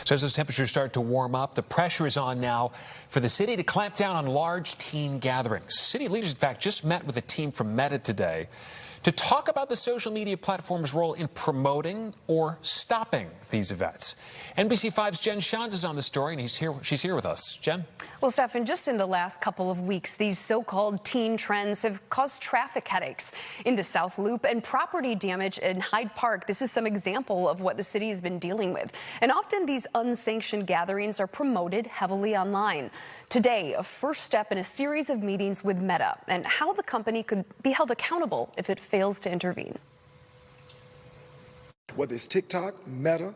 So as those temperatures start to warm up, the pressure is on now for the city to clamp down on large teen gatherings. City leaders, in fact, just met with a team from Meta today to talk about the social media platform's role in promoting or stopping these events. NBC5's Jen Shantz is on the story, and she's here with us. Jen? Well, Stefan, just in the last couple of weeks, these so-called teen trends have caused traffic headaches in the South Loop and property damage in Hyde Park. This is some example of what the city has been dealing with. And often these unsanctioned gatherings are promoted heavily online. Today, a first step in a series of meetings with Meta and how the company could be held accountable if it fails to intervene. Whether it's TikTok, Meta,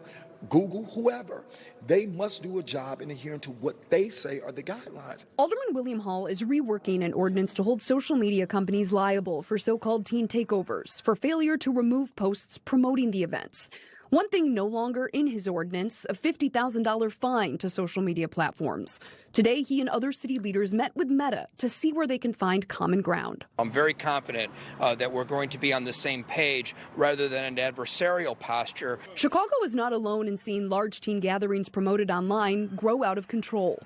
Google, whoever, they must do a job in adhering to what they say are the guidelines. Alderman William Hall is reworking an ordinance to hold social media companies liable for so-called teen takeovers for failure to remove posts promoting the events. One thing no longer in his ordinance, a $50,000 fine to social media platforms. Today, he and other city leaders met with Meta to see where they can find common ground. I'm very confident that we're going to be on the same page rather than an adversarial posture. Chicago is not alone in seeing large teen gatherings promoted online grow out of control.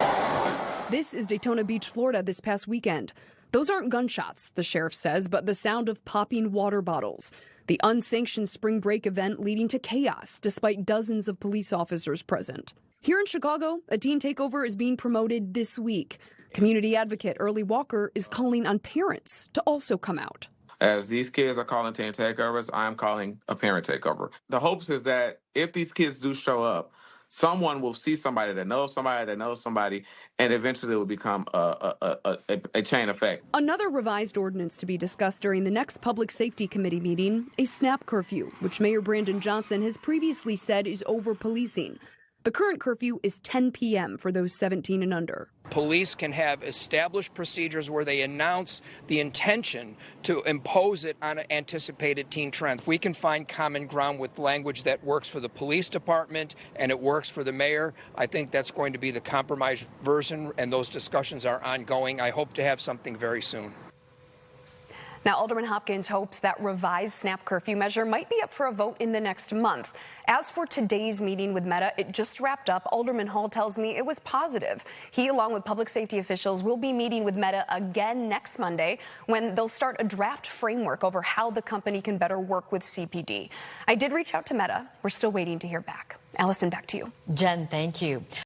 This is Daytona Beach, Florida this past weekend. Those aren't gunshots, the sheriff says, but the sound of popping water bottles. The unsanctioned spring break event leading to chaos despite dozens of police officers present. Here in Chicago, a teen takeover is being promoted this week. Community advocate Early Walker is calling on parents to also come out. As these kids are calling teen takeovers, I'm calling a parent takeover. The hopes is that if these kids do show up, someone will see somebody that knows somebody that knows somebody, and eventually it will become a chain effect. Another revised ordinance to be discussed during the next Public Safety Committee meeting, a SNAP curfew, which Mayor Brandon Johnson has previously said is over-policing. The current curfew is 10 p.m. for those 17 and under. Police can have established procedures where they announce the intention to impose it on an anticipated teen trend. If we can find common ground with language that works for the police department and it works for the mayor, I think that's going to be the compromise version, and those discussions are ongoing. I hope to have something very soon. Now, Alderman Hopkins hopes that revised SNAP curfew measure might be up for a vote in the next month. As for today's meeting with Meta, it just wrapped up. Alderman Hall tells me it was positive. He, along with public safety officials, will be meeting with Meta again next Monday when they'll start a draft framework over how the company can better work with CPD. I did reach out to Meta. We're still waiting to hear back. Allison, back to you. Jen, thank you.